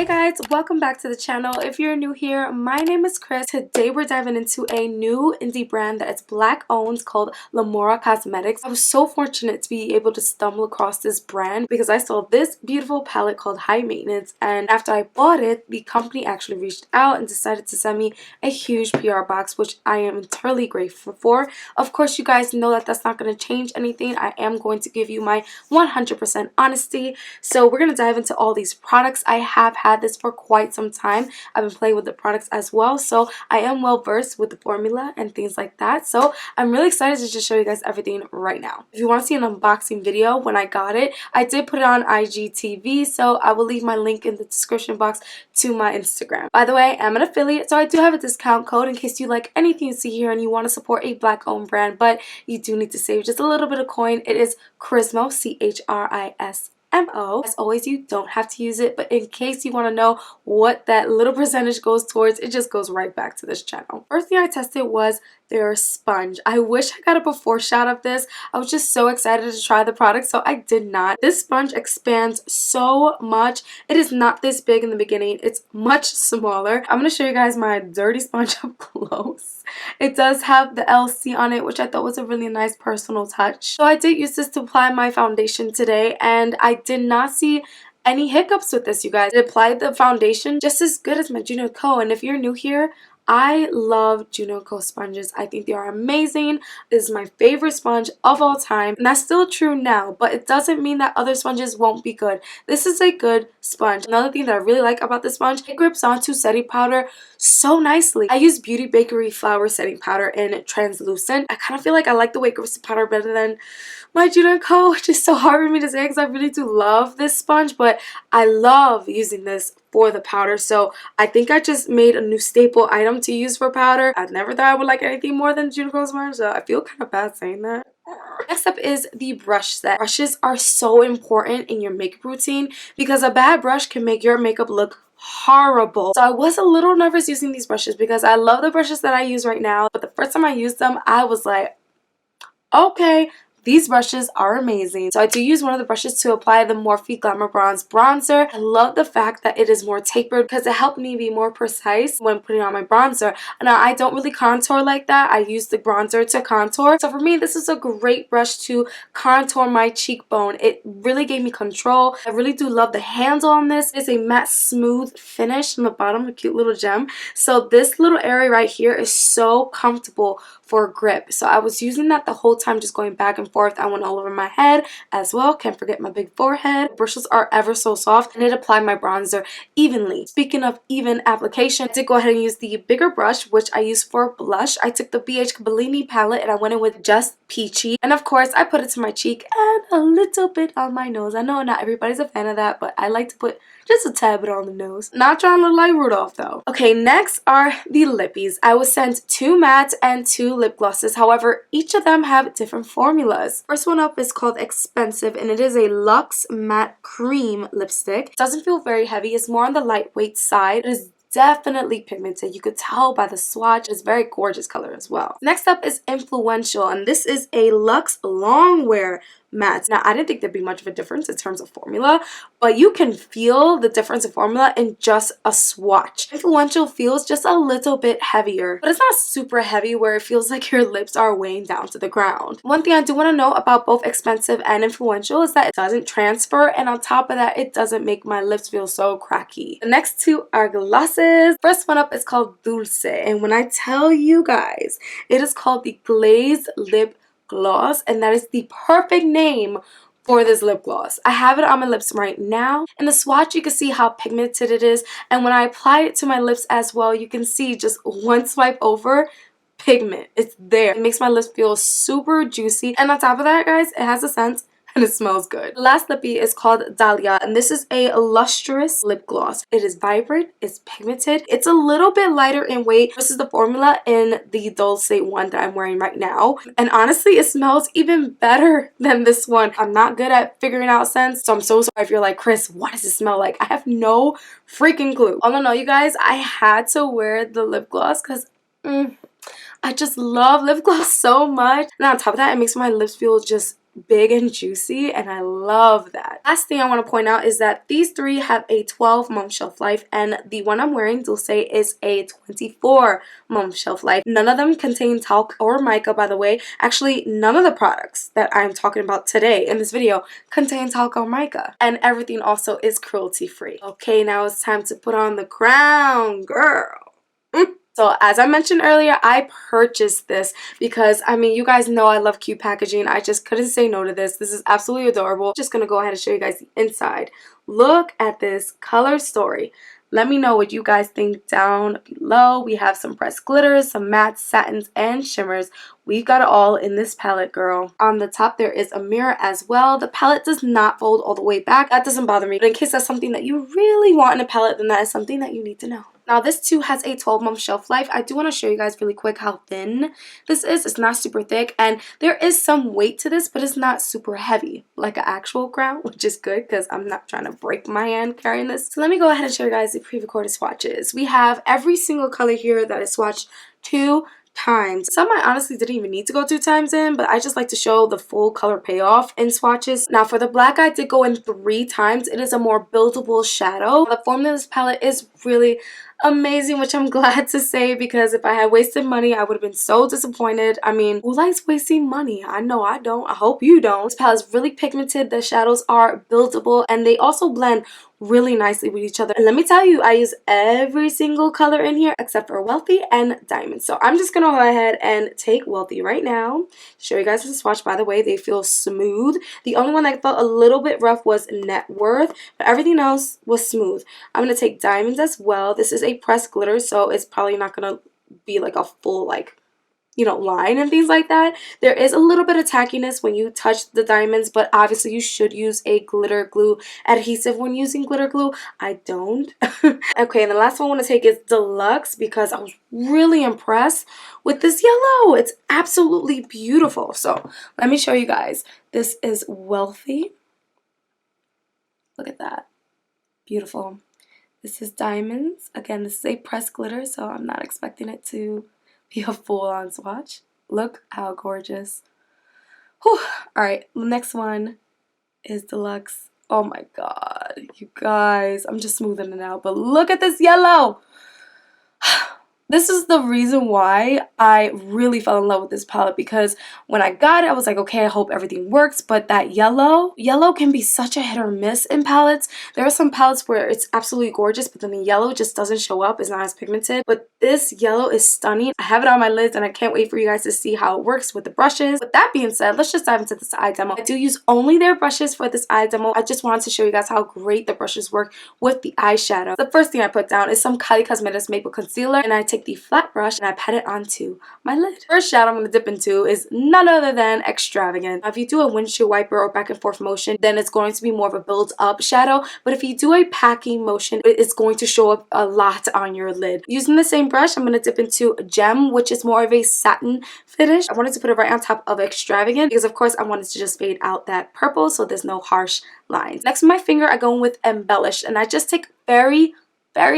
Hey guys, welcome back to the channel. If you're new here, my name is Chris. Today we're diving into a new indie brand that is black owned called Lamora Cosmetics. I was so fortunate to be able to stumble across this brand because I saw this beautiful palette called High Maintenance, and after I bought it, the company actually reached out and decided to send me a huge PR box, which I am entirely grateful for. Of course, you guys know that that's not going to change anything. I am going to give you my 100% honesty. So we're going to dive into all these products. I have had this for quite some time. I've been playing with the products as well, so I am well versed with the formula and things like that. So I'm really excited to just show you guys everything right now. If you want to see an unboxing video when I got it, I did put it on IGTV, so I will leave my link in the description box to my Instagram. By the way, I'm an affiliate, so I do have a discount code in case you like anything you see here and you want to support a black owned brand, but you do need to save just a little bit of coin. It is ChrisMo, ChrisMo. As always, you don't have to use it, but in case you want to know what that little percentage goes towards, it just goes right back to this channel. First thing I tested was their sponge. I wish I got a before shot of this. I was just so excited to try the product, so I did not. This sponge expands so much. It is not this big in the beginning. It's much smaller. I'm going to show you guys my dirty sponge up close. It does have the LC on it, which I thought was a really nice personal touch. So I did use this to apply my foundation today, and I did not see any hiccups with this, you guys. It applied the foundation just as good as my Juno Co. And if you're new here, I love Juno Co sponges. I think they are amazing. This is my favorite sponge of all time, and that's still true now, but it doesn't mean that other sponges won't be good. This is a good sponge. Another thing that I really like about this sponge, it grips onto setting powder so nicely. I use Beauty Bakery Flour setting powder in translucent. I kind of feel like I like the way it grips the powder better than my Juno Co, which is so hard for me to say because I really do love this sponge, but I love using this for the powder. So I think I just made a new staple item to use for powder. I never thought I would like anything more than Juno Co sponge, so I feel kind of bad saying that. Next up is the brush set. Brushes are so important in your makeup routine because a bad brush can make your makeup look horrible. So I was a little nervous using these brushes because I love the brushes that I use right now, but the first time I used them, I was like, okay, these brushes are amazing. So I do use one of the brushes to apply the Morphe Glamour Bronze Bronzer. I love the fact that it is more tapered because it helped me be more precise when putting on my bronzer. Now, I don't really contour like that. I use the bronzer to contour. So for me, this is a great brush to contour my cheekbone. It really gave me control. I really do love the handle on this. It's a matte smooth finish on the bottom, a cute little gem. So this little area right here is so comfortable for grip. So I was using that the whole time, just going back and forth. I went all over my head as well. Can't forget my big forehead. The bristles are ever so soft, and it applied my bronzer evenly. Speaking of even application, I did go ahead and use the bigger brush, which I use for blush. I took the BH Bellini palette and I went in with Just Peachy. And of course, I put it to my cheek and a little bit on my nose. I know not everybody's a fan of that, but I like to put just a tad bit on the nose. Not trying to look like Rudolph though. Okay, next are the Lippies. I was sent 2 mattes and 2 lip glosses. However, each of them have different formulas. First one up is called Expensive, and it is a Luxe Matte Cream lipstick. It doesn't feel very heavy. It's more on the lightweight side. It is definitely pigmented. You could tell by the swatch. It's a very gorgeous color as well. Next up is Influential, and this is a Luxe Longwear matte. Now, I didn't think there'd be much of a difference in terms of formula, but you can feel the difference in formula in just a swatch. Influential feels just a little bit heavier, but it's not super heavy where it feels like your lips are weighing down to the ground. One thing I do want to know about both Expensive and Influential is that it doesn't transfer, and on top of that, it doesn't make my lips feel so cracky. The next 2 are glosses. First one up is called Dulce, and when I tell you guys, it is called the Glazed Lip Gloss, and that is the perfect name for this lip gloss. I have it on my lips right now. In the swatch, you can see how pigmented it is, and when I apply it to my lips as well, you can see just one swipe over, pigment. It's there. It makes my lips feel super juicy, and on top of that, guys, it has a scent and it smells good. The last lippy is called Dahlia, and this is a lustrous lip gloss. It is vibrant, it's pigmented, it's a little bit lighter in weight versus the formula in the Dulce one that I'm wearing right now, and honestly, it smells even better than this one. I'm not good at figuring out scents, so I'm so sorry if you're like, Chris, what does it smell like? I have no freaking clue. All in all, you guys, I had to wear the lip gloss because I just love lip gloss so much, and on top of that, it makes my lips feel just big and juicy, and I love that. Last thing I want to point out is that these three have a 12-month shelf life, and the one I'm wearing, Dulce, is a 24-month shelf life. None of them contain talc or mica, by the way. Actually, none of the products that I'm talking about today in this video contain talc or mica, and everything also is cruelty free. Okay, now it's time to put on the crown, girl. So as I mentioned earlier, I purchased this because, I mean, you guys know I love cute packaging. I just couldn't say no to this. This is absolutely adorable. I'm just going to go ahead and show you guys the inside. Look at this color story. Let me know what you guys think down below. We have some pressed glitters, some matte satins, and shimmers. We've got it all in this palette, girl. On the top, there is a mirror as well. The palette does not fold all the way back. That doesn't bother me. But in case that's something that you really want in a palette, then that is something that you need to know. Now, this too has a 12-month shelf life. I do want to show you guys really quick how thin this is. It's not super thick, and there is some weight to this, but it's not super heavy like an actual crown, which is good because I'm not trying to break my hand carrying this. So let me go ahead and show you guys the pre-recorded swatches. We have every single color here that is swatched 2 times. Some I honestly didn't even need to go 2 times in, but I just like to show the full color payoff in swatches. Now for the black, I did go in 3 times. It is a more buildable shadow. The formula of this palette is really amazing, which I'm glad to say, because if I had wasted money, I would have been so disappointed. I mean, who likes wasting money? I know I don't. I hope you don't. This palette is really pigmented. The shadows are buildable, and they also blend really nicely with each other. And let me tell you, I use every single color in here except for Wealthy and Diamond. So I'm just gonna go ahead and take Wealthy right now. Show you guys the swatch. By the way, they feel smooth. The only one that felt a little bit rough was Net Worth, but everything else was smooth. I'm gonna take Diamonds as well. This is a pressed glitter, so it's probably not gonna be like a full, like, you know, line and things like that. There is a little bit of tackiness when you touch the diamonds, but obviously you should use a glitter glue adhesive when using glitter glue. I don't. Okay, and the last one I want to take is Deluxe, because I was really impressed with this yellow. It's absolutely beautiful. So let me show you guys. This is Wealthy. Look at that. Beautiful. This is Diamonds. Again, this is a pressed glitter, so I'm not expecting it to be a full-on swatch. Look how gorgeous. Whew. Alright, the next one is Deluxe. Oh my god, you guys. I'm just smoothing it out, but look at this yellow. This is the reason why I really fell in love with this palette, because when I got it, I was like, okay, I hope everything works. But that yellow can be such a hit or miss in palettes. There are some palettes where it's absolutely gorgeous, but then the yellow just doesn't show up. It's not as pigmented. But this yellow is stunning. I have it on my lids, and I can't wait for you guys to see how it works with the brushes. With that being said, let's just dive into this eye demo. I do use only their brushes for this eye demo. I just wanted to show you guys how great the brushes work with the eyeshadow. The first thing I put down is some Kylie Cosmetics Maple Concealer, and I take the flat brush and I pat it onto my lid. First shadow I'm going to dip into is none other than Extravagant. Now, if you do a windshield wiper or back and forth motion, then it's going to be more of a build up shadow, but if you do a packing motion, it's going to show up a lot on your lid. Using the same brush, I'm going to dip into Gem, which is more of a satin finish. I wanted to put it right on top of Extravagant because of course I wanted to just fade out that purple so there's no harsh lines. Next with my finger, I go in with Embellish, and I just take very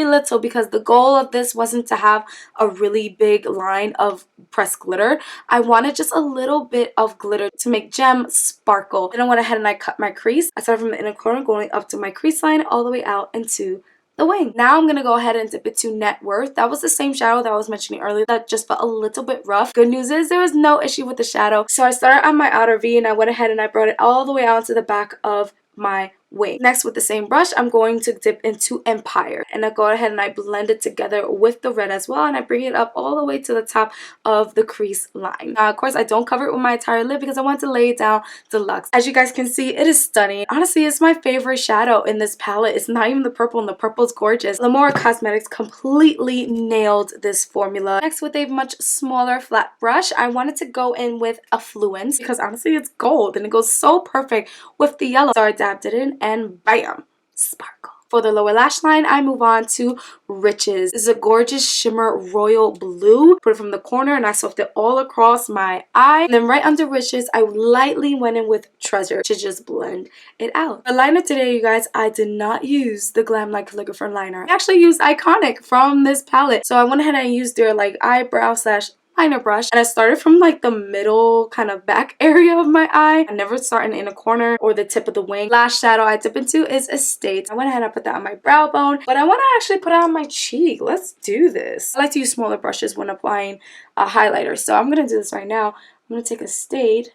little because the goal of this wasn't to have a really big line of pressed glitter. I wanted just a little bit of glitter to make Gem sparkle. Then I went ahead and I cut my crease. I started from the inner corner going up to my crease line all the way out into the wing. Now I'm going to go ahead and dip it to Net Worth. That was the same shadow that I was mentioning earlier that just felt a little bit rough. Good news is there was no issue with the shadow. So I started on my outer V and I went ahead and I brought it all the way out to the back of my wing. Next, with the same brush, I'm going to dip into Empire, and I go ahead and I blend it together with the red as well, and I bring it up all the way to the top of the crease line. Now, of course, I don't cover it with my entire lid because I want to lay it down deluxe. As you guys can see, it is stunning. Honestly, it's my favorite shadow in this palette. It's not even the purple, and the purple is gorgeous. Lamora Cosmetics completely nailed this formula. Next, with a much smaller flat brush, I wanted to go in with Affluence because honestly, it's gold and it goes so perfect with the yellow. So I dabbed it in and bam, sparkle. For the lower lash line, I move on to Riches. This is a gorgeous shimmer royal blue. Put it from the corner and I swept it all across my eye. And then right under Riches, I lightly went in with Treasure to just blend it out. The liner today, you guys, I did not use the Glam Like Calligrapher liner. I actually used Iconic from this palette. So I went ahead and used their like eyebrow slash liner brush, and I started from like the middle kind of back area of my eye. I never start in the inner corner or the tip of the wing. Last shadow I dip into is Estate. I went ahead and put that on my brow bone, but I want to actually put it on my cheek. Let's do this. I like to use smaller brushes when applying a highlighter, so I'm gonna do this right now. I'm gonna take Estate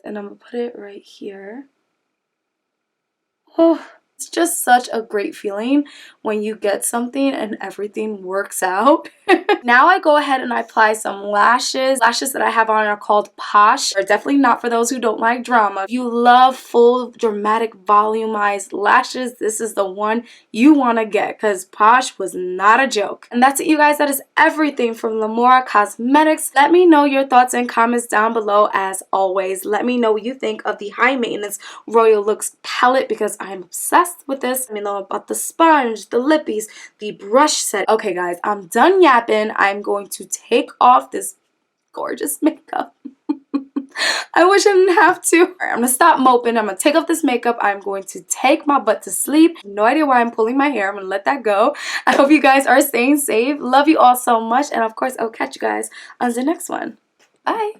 and I'm gonna put it right here. Oh, it's just such a great feeling when you get something and everything works out. Now I go ahead and I apply some lashes. Lashes that I have on are called Posh. They're definitely not for those who don't like drama. If you love full, dramatic, volumized lashes, this is the one you want to get because Posh was not a joke. And that's it, you guys. That is everything from Lamora Cosmetics. Let me know your thoughts and comments down below. As always, let me know what you think of the High Maintenance Royal Looks palette because I'm obsessed with this. Let me know about the sponge, the lippies, the brush set. Okay, guys, I'm done yapping. I'm going to take off this gorgeous makeup. I wish I didn't have to. Alright, I'm gonna stop moping. I'm gonna take off this makeup. I'm going to take my butt to sleep. No idea why I'm pulling my hair. I'm gonna let that go. I hope you guys are staying safe. Love you all so much. And of course, I'll catch you guys on the next one. Bye.